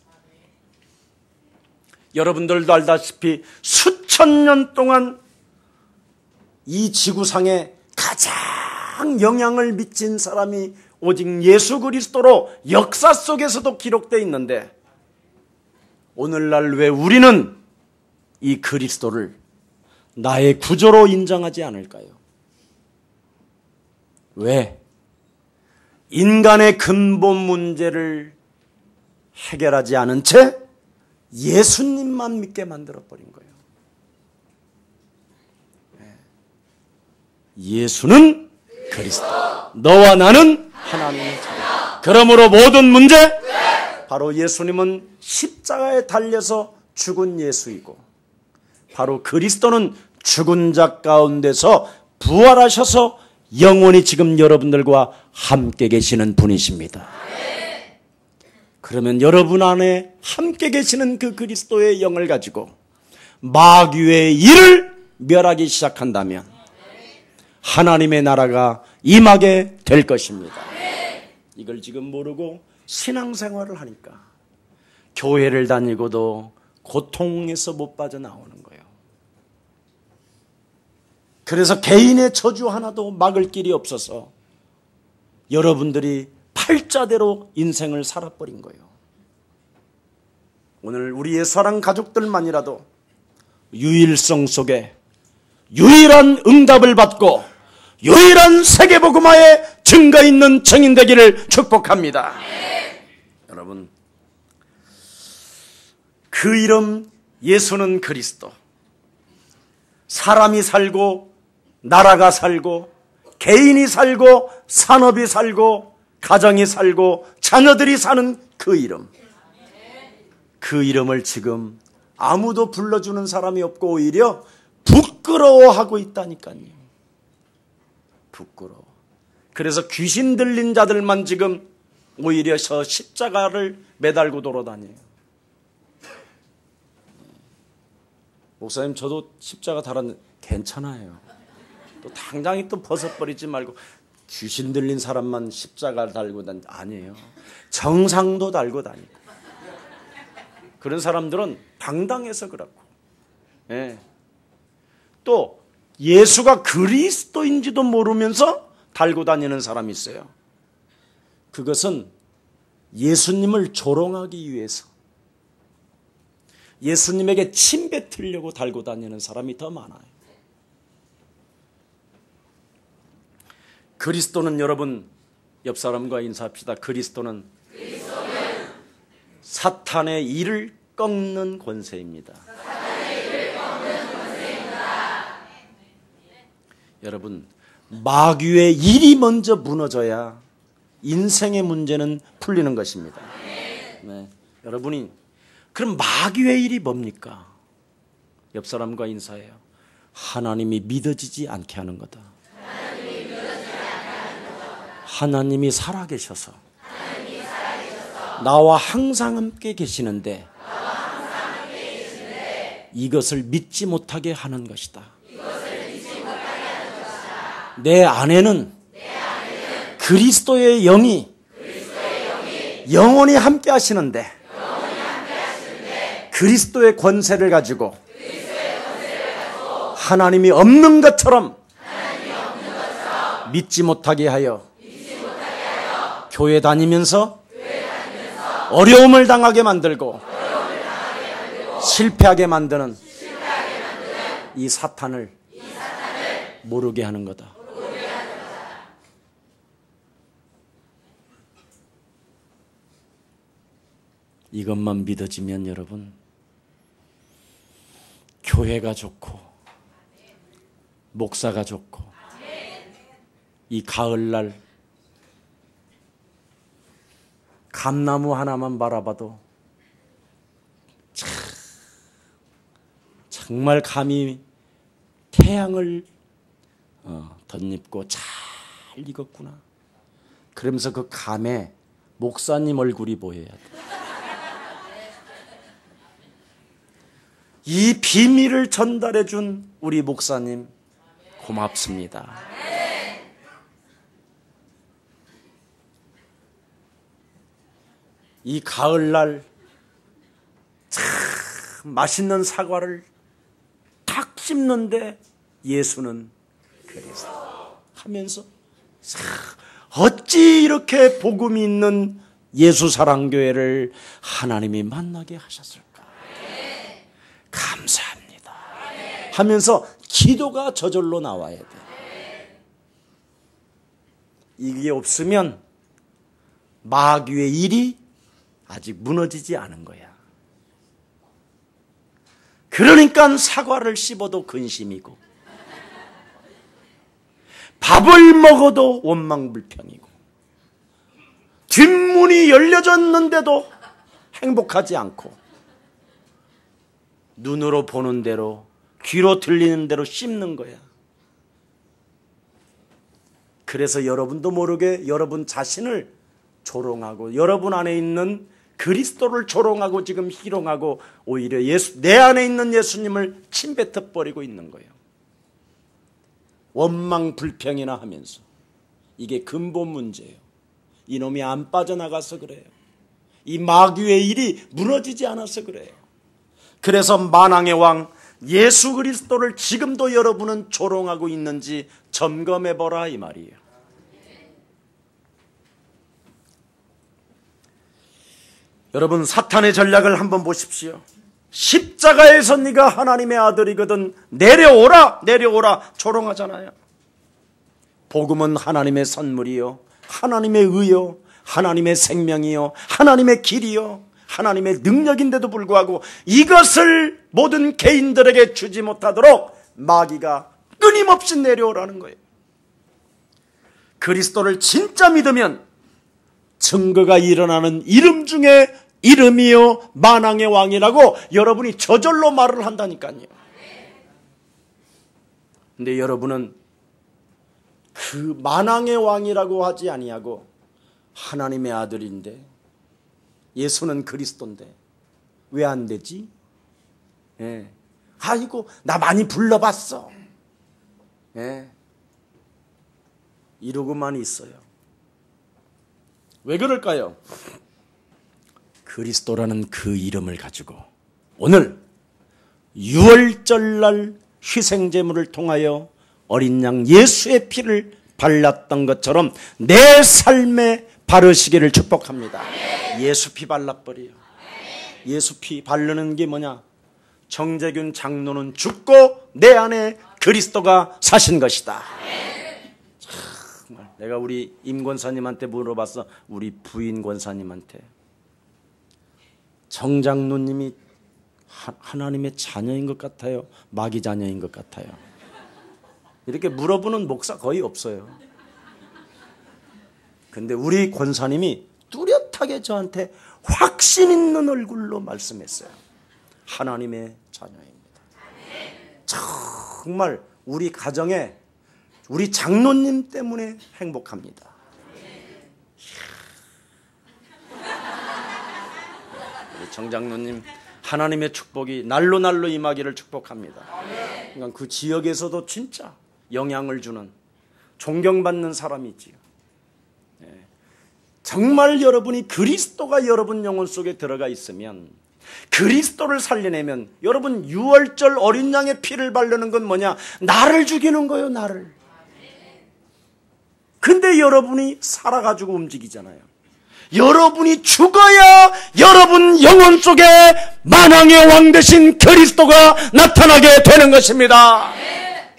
여러분들도 알다시피 수천 년 동안 이 지구상에 가장 영향을 미친 사람이 오직 예수 그리스도로 역사 속에서도 기록되어 있는데, 오늘날 왜 우리는 이 그리스도를 나의 구조로 인정하지 않을까요? 왜? 인간의 근본 문제를 해결하지 않은 채 예수님만 믿게 만들어버린 거예요. 예수는 그리스도, 너와 나는 하나님의 자녀. 그러므로 모든 문제, 바로 예수님은 십자가에 달려서 죽은 예수이고, 바로 그리스도는 죽은 자 가운데서 부활하셔서 영원히 지금 여러분들과 함께 계시는 분이십니다. 그러면 여러분 안에 함께 계시는 그 그리스도의 영을 가지고 마귀의 일을 멸하기 시작한다면 하나님의 나라가 임하게 될 것입니다. 이걸 지금 모르고 신앙생활을 하니까 교회를 다니고도 고통에서 못 빠져나오는 거예요. 그래서 개인의 저주 하나도 막을 길이 없어서 여러분들이 팔자대로 인생을 살아버린 거예요. 오늘 우리의 사랑 가족들만이라도 유일성 속에 유일한 응답을 받고 유일한 세계복음화의 증거 있는 증인 되기를 축복합니다. 여러분, 그 이름 예수는 그리스도. 사람이 살고 나라가 살고 개인이 살고 산업이 살고 가정이 살고 자녀들이 사는 그 이름. 그 이름을 지금 아무도 불러주는 사람이 없고 오히려 부끄러워하고 있다니까요. 부끄러워. 그래서 귀신 들린 자들만 지금 오히려 저 십자가를 매달고 돌아다녀요. 목사님, 저도 십자가 달았는데 괜찮아요. 또 당장에 또 벗어버리지 말고 귀신 들린 사람만 십자가를 달고 다니. 아니에요. 정상도 달고 다니고. 그런 사람들은 당당해서 그렇고. 예. 또 예수가 그리스도인지도 모르면서 달고 다니는 사람이 있어요. 그것은 예수님을 조롱하기 위해서 예수님에게 침 뱉으려고 달고 다니는 사람이 더 많아요. 그리스도는, 여러분, 옆 사람과 인사합시다. 그리스도는 사탄의 일을 꺾는 권세입니다. 여러분, 마귀의 일이 먼저 무너져야 인생의 문제는 풀리는 것입니다. 네. 여러분이 그럼 마귀의 일이 뭡니까? 옆 사람과 인사해요. 하나님이 믿어지지 않게 하는 거다. 하나님이 살아계셔서 나와 항상 함께 계시는데 이것을 믿지 못하게 하는 것이다. 내 안에는 그리스도의 영이 영원히 함께 하시는데 그리스도의 권세를 가지고 하나님이 없는 것처럼 믿지 못하게 하여 교회 다니면서 어려움을 당하게 만들고 실패하게 만드는 이 사탄을 모르게 하는 거다. 이것만 믿어지면 여러분, 교회가 좋고 목사가 좋고 이 가을날 감나무 하나만 바라봐도 정말 감히 태양을 덧입고 잘 익었구나. 그러면서 그 감에 목사님 얼굴이 보여야 돼. 이 비밀을 전달해 준 우리 목사님 고맙습니다. 이 가을날 참 맛있는 사과를 탁 씹는데 예수는 그리스도 하면서 어찌 이렇게 복음이 있는 예수사랑교회를 하나님이 만나게 하셨을까? 감사합니다 하면서 기도가 저절로 나와야 돼. 이게 없으면 마귀의 일이 아직 무너지지 않은 거야. 그러니까 사과를 씹어도 근심이고, 밥을 먹어도 원망불평이고, 뒷문이 열려졌는데도 행복하지 않고, 눈으로 보는 대로 귀로 들리는 대로 씹는 거야. 그래서 여러분도 모르게 여러분 자신을 조롱하고, 여러분 안에 있는 그리스도를 조롱하고 지금 희롱하고, 오히려 내 안에 있는 예수님을 침뱉어 버리고 있는 거예요. 원망 불평이나 하면서. 이게 근본 문제예요. 이놈이 안 빠져나가서 그래요. 이 마귀의 일이 무너지지 않아서 그래요. 그래서 만왕의 왕 예수 그리스도를 지금도 여러분은 조롱하고 있는지 점검해보라 이 말이에요. 여러분, 사탄의 전략을 한번 보십시오. 십자가에서 네가 하나님의 아들이거든 내려오라 내려오라 조롱하잖아요. 복음은 하나님의 선물이요, 하나님의 의요, 하나님의 생명이요, 하나님의 길이요, 하나님의 능력인데도 불구하고 이것을 모든 개인들에게 주지 못하도록 마귀가 끊임없이 내려오라는 거예요. 그리스도를 진짜 믿으면 증거가 일어나는 이름 중에 이름이요 만왕의 왕이라고 여러분이 저절로 말을 한다니까요. 근데 여러분은 그 만왕의 왕이라고 하지 아니하고 하나님의 아들인데, 예수는 그리스도인데 왜 안 되지? 예. 아이고 나 많이 불러봤어. 예. 이러고만 있어요. 왜 그럴까요? 그리스도라는 그 이름을 가지고 오늘 유월절날 희생제물을 통하여 어린 양 예수의 피를 발랐던 것처럼 내 삶에 바르시기를 축복합니다. 예수 피 발라버려요. 예수 피 바르는 게 뭐냐? 정재균 장로는 죽고 내 안에 그리스도가 사신 것이다. 정말 내가 우리 임 권사님한테 물어봤어. 우리 부인 권사님한테. 정 장로님이 하나님의 자녀인 것 같아요? 마귀 자녀인 것 같아요? 이렇게 물어보는 목사 거의 없어요. 근데 우리 권사님이 뚜렷하게 저한테 확신 있는 얼굴로 말씀했어요. 하나님의 자녀입니다. 정말 우리 가정에 우리 장로님 때문에 행복합니다. 우리 정 장로님 하나님의 축복이 날로 날로 임하기를 축복합니다. 그러니까 그 지역에서도 진짜 영향을 주는 존경받는 사람이지요. 정말 여러분이 그리스도가 여러분 영혼 속에 들어가 있으면, 그리스도를 살려내면, 여러분 유월절 어린 양의 피를 바르는 건 뭐냐? 나를 죽이는 거예요, 나를. 근데 여러분이 살아가지고 움직이잖아요. 여러분이 죽어야 여러분 영혼 속에 만왕의 왕 되신 그리스도가 나타나게 되는 것입니다.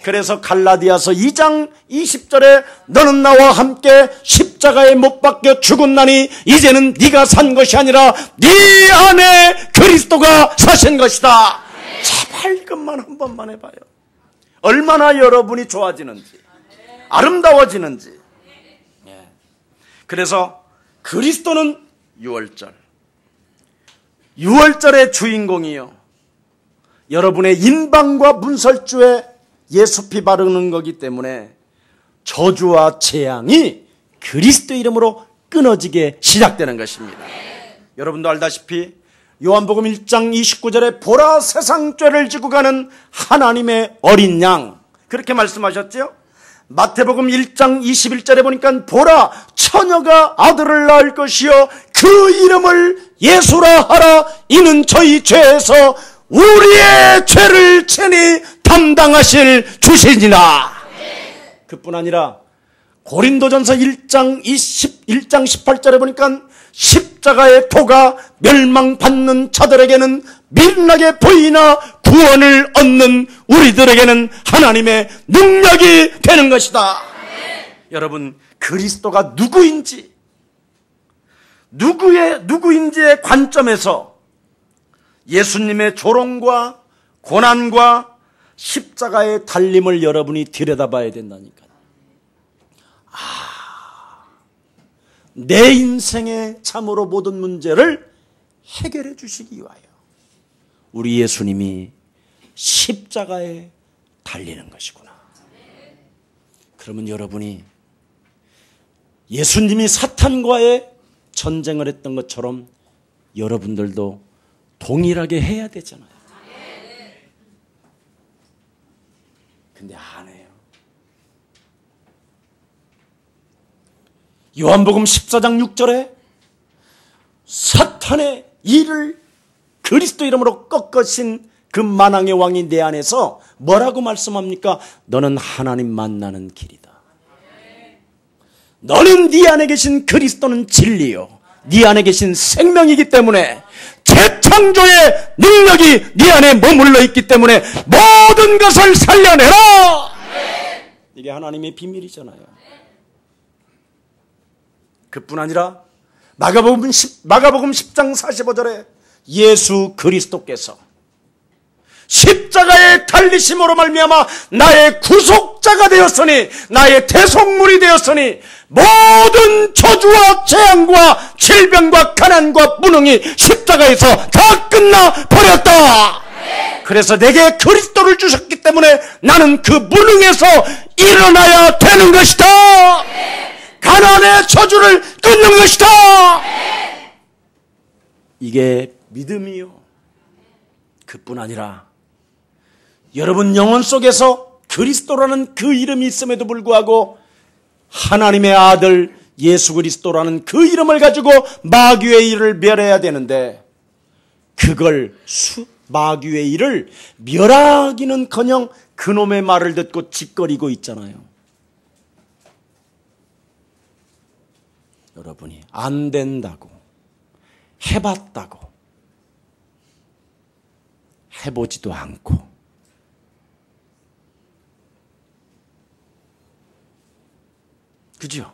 그래서 갈라디아서 2장 20절에 너는 나와 함께 십자가에 못 박혀 죽었나니 이제는 네가 산 것이 아니라 네 안에 그리스도가 사신 것이다. 제발 이것만 한 번만 해봐요. 얼마나 여러분이 좋아지는지, 아름다워지는지. 그래서 그리스도는 유월절의 주인공이요, 여러분의 인방과 문설주에 예수 피 바르는 거기 때문에 저주와 재앙이 그리스도 이름으로 끊어지게 시작되는 것입니다. 여러분도 알다시피 요한복음 1장 29절에 보라 세상 죄를 지고 가는 하나님의 어린 양, 그렇게 말씀하셨죠? 마태복음 1장 21절에 보니까 보라 처녀가 아들을 낳을 것이요 그 이름을 예수라 하라. 이는 저희 죄에서 우리의 죄를 친히 담당하실 주시니라. 그뿐 아니라 고린도전서 1장 18절에 보니까 십자가의 도가 멸망받는 자들에게는 미련하게 보이나 구원을 얻는 우리들에게는 하나님의 능력이 되는 것이다. 여러분, 그리스도가 누구인지, 누구인지의 관점에서 예수님의 조롱과 고난과 십자가의 달림을 여러분이 들여다봐야 된다니까요. 내 인생의 참으로 모든 문제를 해결해 주시기 위하여 우리 예수님이 십자가에 달리는 것이구나. 그러면 여러분이 예수님이 사탄과의 전쟁을 했던 것처럼 여러분들도 동일하게 해야 되잖아요. 근데 안 해요. 요한복음 14장 6절에 사탄의 이를 그리스도 이름으로 꺾으신 그 만왕의 왕이 내 안에서 뭐라고 말씀합니까? 너는 하나님 만나는 길이다. 너는 네 안에 계신 그리스도는 진리요, 네 안에 계신 생명이기 때문에 재창조의 능력이 네 안에 머물러 있기 때문에 모든 것을 살려내라. 이게 하나님의 비밀이잖아요. 그뿐 아니라 마가복음 10장 45절에 예수 그리스도께서 십자가에 달리심으로 말미암아 나의 구속자가 되었으니, 나의 대속물이 되었으니 모든 저주와 재앙과 질병과 가난과 무능이 십자가에서 다 끝나 버렸다. 그래서 내게 그리스도를 주셨기 때문에 나는 그 무능에서 일어나야 되는 것이다. 가난의 저주를 끊는 것이다. 이게 믿음이요. 그뿐 아니라 여러분 영혼 속에서 그리스도라는 그 이름이 있음에도 불구하고 하나님의 아들 예수 그리스도라는 그 이름을 가지고 마귀의 일을 멸해야 되는데, 그걸 마귀의 일을 멸하기는커녕 그놈의 말을 듣고 짓거리고 있잖아요. 여러분이 안 된다고, 해봤다고, 해보지도 않고, 그죠?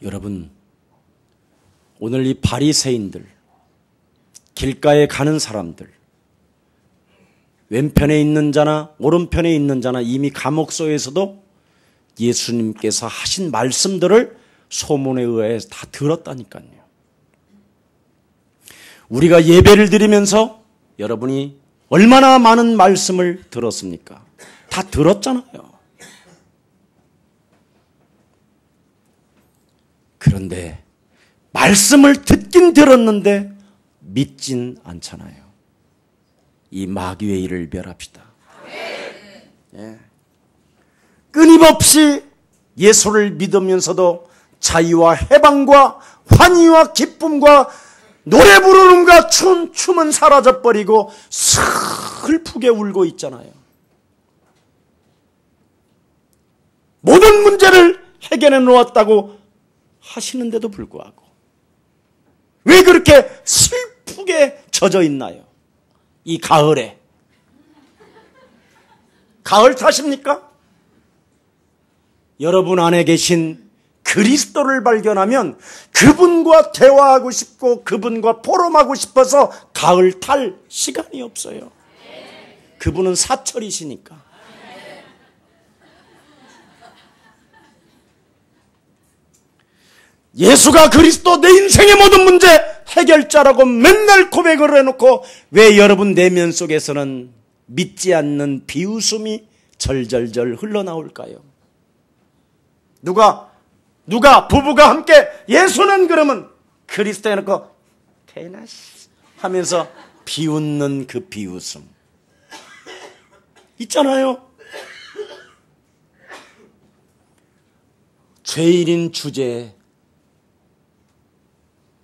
여러분, 오늘 이 바리새인들, 길가에 가는 사람들, 왼편에 있는 자나 오른편에 있는 자나 이미 감옥소에서도 예수님께서 하신 말씀들을 소문에 의해 다 들었다니까요. 우리가 예배를 드리면서 여러분이 얼마나 많은 말씀을 들었습니까? 다 들었잖아요. 그런데 말씀을 듣긴 들었는데 믿진 않잖아요. 이 마귀의 일을 멸합시다. 예. 끊임없이 예수를 믿으면서도 자유와 해방과 환희와 기쁨과 노래 부르는가 춤은 사라져버리고 슬프게 울고 있잖아요. 모든 문제를 해결해 놓았다고 하시는데도 불구하고 왜 그렇게 슬프게 젖어 있나요? 이 가을에. 가을 탓입니까? 여러분 안에 계신 그리스도를 발견하면 그분과 대화하고 싶고 그분과 포럼하고 싶어서 가을 탈 시간이 없어요. 그분은 사철이시니까. 예수가 그리스도 내 인생의 모든 문제 해결자라고 맨날 고백을 해놓고 왜 여러분 내면 속에서는 믿지 않는 비웃음이 절절절 흘러나올까요? 누가 부부가 함께 예수는 그러면 그리스도 해놓고 대나씨 하면서 비웃는 그 비웃음 있잖아요. 죄인인 주제에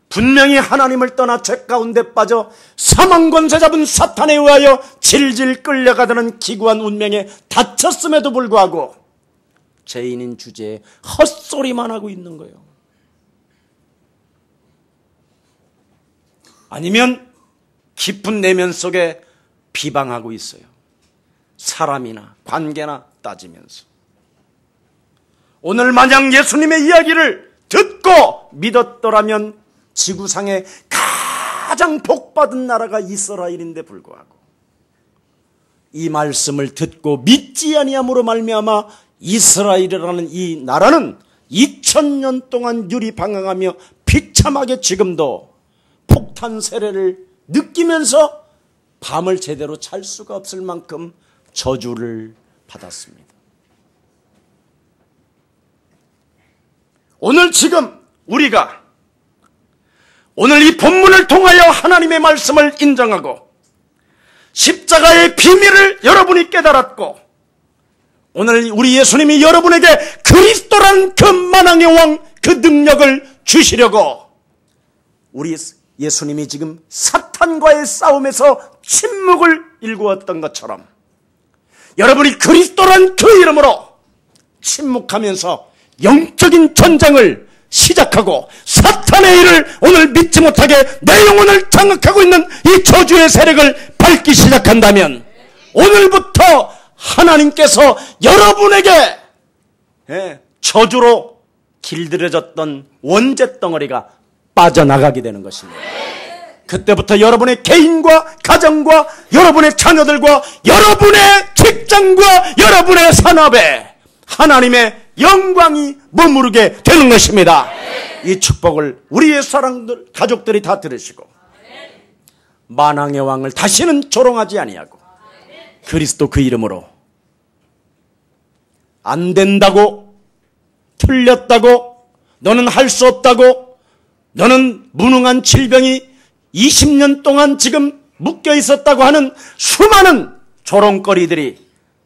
분명히 하나님을 떠나 죄 가운데 빠져 사망 권세 잡은 사탄에 의하여 질질 끌려가다는 기구한 운명에 닫혔음에도 불구하고 죄인인 주제에 헛소리만 하고 있는 거예요. 아니면 깊은 내면 속에 비방하고 있어요. 사람이나 관계나 따지면서. 오늘 만약 예수님의 이야기를 듣고 믿었더라면 지구상에 가장 복받은 나라가 이스라엘인데 불구하고 이 말씀을 듣고 믿지 아니함으로 말미암아 이스라엘이라는 이 나라는 2000년 동안 유리방황하며 비참하게 지금도 폭탄 세례를 느끼면서 밤을 제대로 잘 수가 없을 만큼 저주를 받았습니다. 오늘 지금 우리가 오늘 이 본문을 통하여 하나님의 말씀을 인정하고 십자가의 비밀을 여러분이 깨달았고 오늘 우리 예수님이 여러분에게 그리스도란 그 만왕의 왕 그 능력을 주시려고 우리 예수님이 지금 사탄과의 싸움에서 침묵을 일구었던 것처럼 여러분이 그리스도란 그 이름으로 침묵하면서 영적인 전쟁을 시작하고 사탄의 일을 오늘 믿지 못하게 내 영혼을 장악하고 있는 이 저주의 세력을 밟기 시작한다면 오늘부터 하나님께서 여러분에게 저주로 길들여졌던 원죄 덩어리가 빠져나가게 되는 것입니다. 그때부터 여러분의 개인과 가정과 여러분의 자녀들과 여러분의 직장과 여러분의 산업에 하나님의 영광이 머무르게 되는 것입니다. 이 축복을 우리의 사랑들 가족들이 다 들으시고 만왕의 왕을 다시는 조롱하지 아니하고 그리스도 그 이름으로 안 된다고, 틀렸다고, 너는 할 수 없다고, 너는 무능한 질병이 20년 동안 지금 묶여 있었다고 하는 수많은 조롱거리들이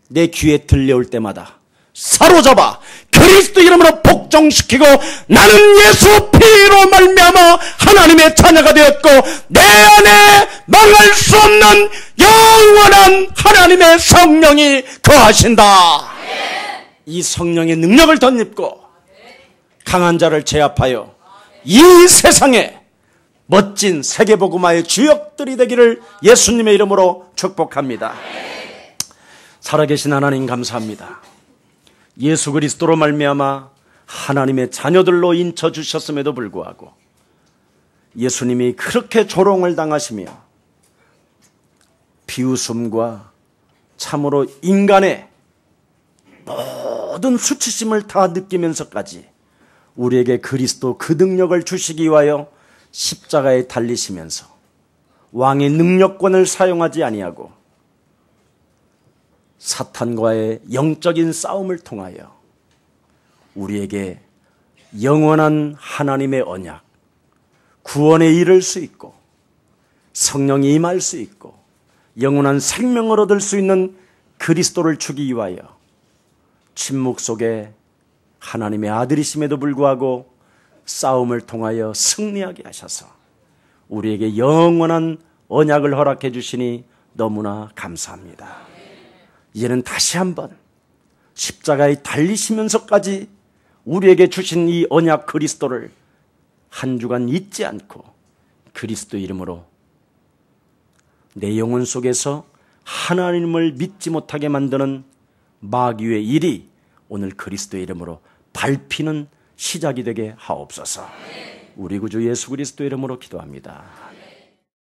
내 귀에 들려올 때마다 사로잡아 그리스도 이름으로 복종시키고 나는 예수 피로 말미암아 하나님의 자녀가 되었고 내 안에 망할 수 없는 영원한 하나님의 성령이 거하신다. 이 성령의 능력을 덧입고 강한 자를 제압하여 이 세상에 멋진 세계복음화의 주역들이 되기를 예수님의 이름으로 축복합니다. 살아계신 하나님 감사합니다. 예수 그리스도로 말미암아 하나님의 자녀들로 인쳐주셨음에도 불구하고 예수님이 그렇게 조롱을 당하시며 비웃음과 참으로 인간의 모든 수치심을 다 느끼면서까지 우리에게 그리스도 그 능력을 주시기 위하여 십자가에 달리시면서 왕의 능력권을 사용하지 아니하고 사탄과의 영적인 싸움을 통하여 우리에게 영원한 하나님의 언약, 구원에 이를 수 있고 성령이 임할 수 있고 영원한 생명을 얻을 수 있는 그리스도를 주기 위하여 침묵 속에 하나님의 아들이심에도 불구하고 싸움을 통하여 승리하게 하셔서 우리에게 영원한 언약을 허락해 주시니 너무나 감사합니다. 이제는 다시 한번 십자가에 달리시면서까지 우리에게 주신 이 언약 그리스도를 한 주간 잊지 않고 그리스도 이름으로 내 영혼 속에서 하나님을 믿지 못하게 만드는 마귀의 일이 오늘 그리스도의 이름으로 밟히는 시작이 되게 하옵소서. 우리 구주 예수 그리스도 이름으로 기도합니다.